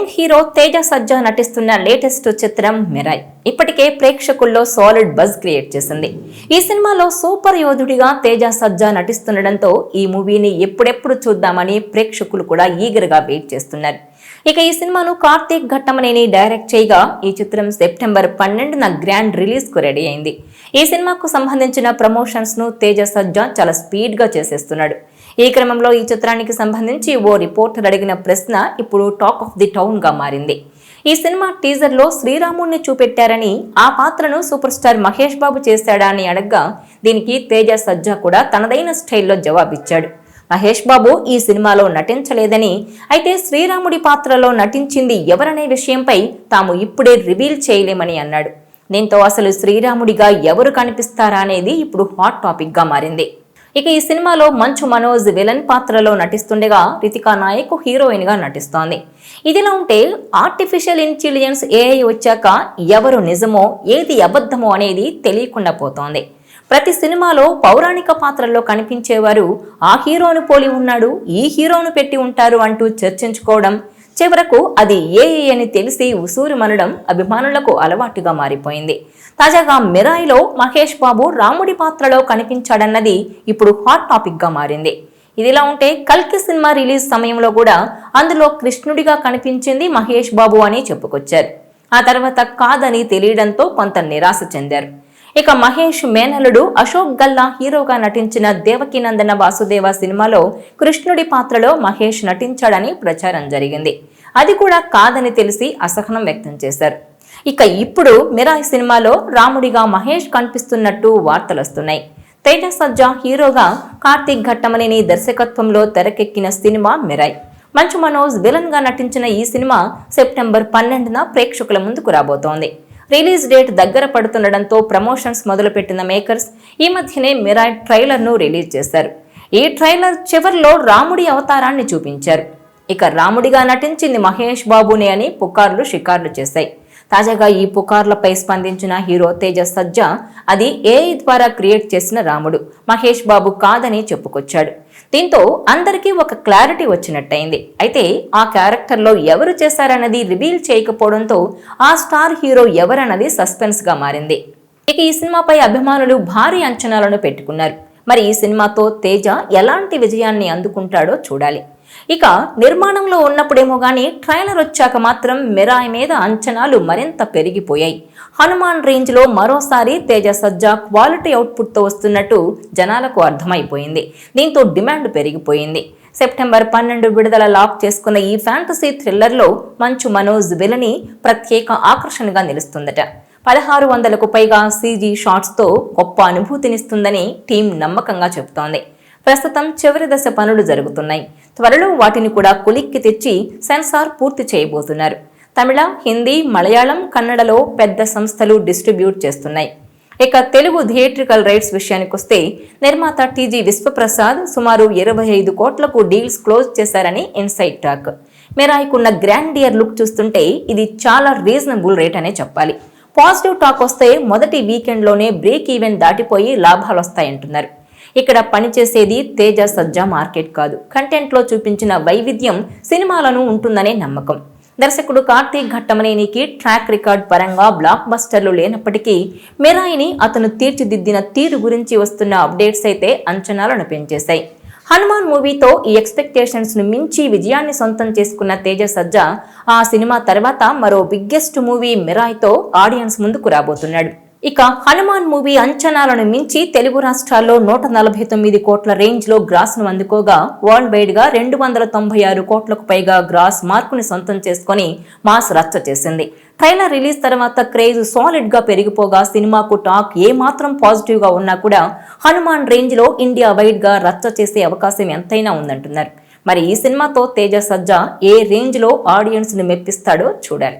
Young hero Teja సజ్జా నటిస్తున్న latest చిత్రం Mirai ఇప్పటికే ప్రేక్షకుల్లో సాలిడ్ బజ్ క్రియేట్ చేసింది. ఈ సినిమాలో సూపర్ యోధుడిగా తేజ సజ్జా నటిస్తుండటంతో ఈ మూవీని ఎప్పుడెప్పుడు చూద్దామని ప్రేక్షకులు కూడా ఈగర్ గా వెయిట్ చేస్తున్నారు. ఇక ఈ సినిమాను కార్తీక్ ఘట్టమనేని డైరెక్ట్ చేయగా ఈ చిత్రం సెప్టెంబర్ 12న గ్రాండ్ రిలీజ్ కు రెడీ అయింది. ఈ సినిమాకు సంబంధించిన ప్రమోషన్స్ ను తేజ సజ్జా చాలా స్పీడ్ గా చేసేస్తున్నాడు. ఈ క్రమంలో ఈ చిత్రానికి సంబంధించి ఓ రిపోర్టర్ అడిగిన ప్రశ్న ఇప్పుడు టాక్ ఆఫ్ ది టౌన్ గా మారింది. ఈ సినిమా టీజర్ లో శ్రీరాముడిని చూపెట్టారని, ఆ పాత్రను సూపర్ స్టార్ మహేష్ బాబు చేశాడా అని అడగ్గా దీనికి తేజ సజ్జా కూడా తనదైన స్టైల్లో జవాబిచ్చాడు. మహేష్ బాబు ఈ సినిమాలో నటించలేదని, అయితే శ్రీరాముడి పాత్రలో నటించింది ఎవరనే విషయంపై తాము ఇప్పుడే రివీల్ చేయలేమని అన్నాడు. దీంతో అసలు శ్రీరాముడిగా ఎవరు కనిపిస్తారా అనేది ఇప్పుడు హాట్ టాపిక్ గా మారింది. ఇక ఈ సినిమాలో మంచు మనోజ్ విలన్ పాత్రలో నటిస్తుండగా రితికా నాయక్ హీరోయిన్ గా నటిస్తోంది. ఇదిలా ఉంటే ఆర్టిఫిషియల్ ఇంటెలిజెన్స్ ఏఐ వచ్చాక ఎవరు నిజమో ఏది అబద్ధమో అనేది తెలియకుండా పోతోంది. ప్రతి సినిమాలో పౌరాణిక పాత్రల్లో కనిపించేవారు ఆ హీరోను పోలి ఉన్నాడు, ఈ హీరోను పెట్టి ఉంటారు అంటూ చర్చించుకోవడం, చివరకు అది ఏఐ అని తెలిసి ఉసూరు మనడం అభిమానులకు అలవాటుగా మారిపోయింది. తాజాగా మిరాయిలో మహేష్ బాబు రాముడి పాత్రలో కనిపించాడన్నది ఇప్పుడు హాట్ టాపిక్ గా మారింది. ఇదిలా ఉంటే కల్కి సినిమా రిలీజ్ సమయంలో కూడా అందులో కృష్ణుడిగా కనిపించింది మహేష్ బాబు అని చెప్పుకొచ్చారు. ఆ తర్వాత కాదని తెలియడంతో కొంత నిరాశ చెందారు. ఇక మహేష్ మేనలుడు అశోక్ గల్లా హీరోగా నటించిన దేవకీనందన వాసుదేవ సినిమాలో కృష్ణుడి పాత్రలో మహేష్ నటించాడని ప్రచారం జరిగింది. అది కూడా కాదని తెలిసి అసహనం వ్యక్తం చేశారు. ఇక ఇప్పుడు మిరాయ్ సినిమాలో రాముడిగా మహేష్ కనిపిస్తున్నట్టు వార్తలొస్తున్నాయి. తేజ సజ్జా హీరోగా కార్తీక్ ఘట్టమనేని దర్శకత్వంలో తెరకెక్కిన cinema Mirai. Manchu Manoj villain గా నటించిన ఈ సినిమా సెప్టెంబర్ 12న ప్రేక్షకుల ముందుకు రాబోతోంది. రిలీజ్ డేట్ దగ్గర పడుతుండటంతో ప్రమోషన్స్ మొదలుపెట్టిన మేకర్స్ ఈ మధ్యనే మిరాయ్ ట్రైలర్ ను రిలీజ్ చేశారు. ఈ ట్రైలర్ చివర్లో రాముడి అవతారాన్ని చూపించారు. ఇక రాముడిగా నటించింది మహేష్ బాబునే అని పుకార్లు షికార్లు చేశాయి. తాజాగా ఈ పుకార్లపై స్పందించిన హీరో తేజ సజ్జా అది ఏఐ ద్వారా క్రియేట్ చేసిన రాముడు, మహేష్ బాబు కాదని చెప్పుకొచ్చాడు. దీంతో అందరికీ ఒక క్లారిటీ వచ్చినట్టయింది. అయితే ఆ క్యారెక్టర్లో ఎవరు చేశారన్నది రివీల్ చేయకపోవడంతో ఆ స్టార్ హీరో ఎవరన్నది సస్పెన్స్ గా మారింది. ఇక ఈ సినిమాపై అభిమానులు భారీ అంచనాలను పెట్టుకున్నారు. మరి ఈ సినిమాతో తేజ ఎలాంటి విజయాన్ని అందుకుంటాడో చూడాలి. ఇక నిర్మాణంలో ఉన్నప్పుడేమో గానీ ట్రైలర్ వచ్చాక మాత్రం మిరాయ్ మీద అంచనాలు మరింత పెరిగిపోయాయి. హనుమాన్ రేంజ్ లో మరోసారి తేజ సజ్జా క్వాలిటీ అవుట్పుట్ తో వస్తున్నట్టు జనాలకు అర్థమైపోయింది. దీంతో డిమాండ్ పెరిగిపోయింది. సెప్టెంబర్ 12 విడుదల లాక్ చేసుకున్న ఈ ఫ్యాంటసీ థ్రిల్లర్లో మంచు మనోజ్ విలని ప్రత్యేక ఆకర్షణగా నిలుస్తుందట. 1600కు పైగా సీజీ షాట్స్ తో గొప్ప అనుభూతినిస్తుందని టీం నమ్మకంగా చెబుతోంది. ప్రస్తుతం చివరి దశ పనులు జరుగుతున్నాయి. త్వరలో వాటిని కూడా కొలిక్కి తెచ్చి సెన్సార్ పూర్తి చేయబోతున్నారు. తమిళ, హిందీ, మలయాళం, కన్నడలో పెద్ద సంస్థలు డిస్ట్రిబ్యూట్ చేస్తున్నాయి. ఇక తెలుగు థియేట్రికల్ రైట్స్ విషయానికొస్తే నిర్మాత టీజీ విశ్వప్రసాద్ సుమారు 25 కోట్లకు డీల్స్ క్లోజ్ చేశారని ఇన్సైడ్ టాక్. మిరాయ్కున్న గ్రాండియర్ లుక్ చూస్తుంటే ఇది చాలా రీజనబుల్ రేట్ అనే చెప్పాలి. పాజిటివ్ టాక్ వస్తే మొదటి వీకెండ్లోనే బ్రేక్ ఈవెన్ దాటిపోయి లాభాలు వస్తాయంటున్నారు. ఇక్కడ పనిచేసేది తేజ సజ్జా మార్కెట్ కాదు, కంటెంట్లో చూపించిన వైవిధ్యం సినిమాలను ఉంటుందనే నమ్మకం. దర్శకుడు కార్తీక్ ఘట్టమనేనికి ట్రాక్ రికార్డ్ పరంగా బ్లాక్ బస్టర్లు లేనప్పటికీ మిరాయిని అతను తీర్చిదిద్దిన తీరు గురించి వస్తున్న అప్డేట్స్ అయితే అంచనాలను పెంచేశాయి. హనుమాన్ మూవీతో ఈ ఎక్స్పెక్టేషన్స్ ను మించి విజయాన్ని సొంతం చేసుకున్న తేజ సజ్జా ఆ సినిమా తర్వాత మరో బిగ్గెస్ట్ మూవీ మిరాయ్తో ఆడియన్స్ ముందుకు రాబోతున్నాడు. ఇక హనుమాన్ మూవీ అంచనాలను మించి తెలుగు రాష్ట్రాల్లో 149 కోట్ల రేంజ్ లో గ్రాస్ ను అందుకోగా వరల్డ్ వైడ్ గా 296 కోట్లకు పైగా గ్రాస్ మార్కుని సొంతం చేసుకుని మాస్ రచ్చ చేసింది. ట్రైలర్ రిలీజ్ తర్వాత క్రేజ్ సాలిడ్ గా పెరిగిపోగా సినిమాకు టాక్ ఏ మాత్రం పాజిటివ్ గా ఉన్నా కూడా హనుమాన్ రేంజ్ లో ఇండియా వైడ్ గా రచ్చ చేసే అవకాశం ఎంతైనా ఉందంటున్నారు. మరి ఈ సినిమాతో తేజ సజ్జా ఏ రేంజ్ లో ఆడియన్స్ ను మెప్పిస్తాడో చూడాలి.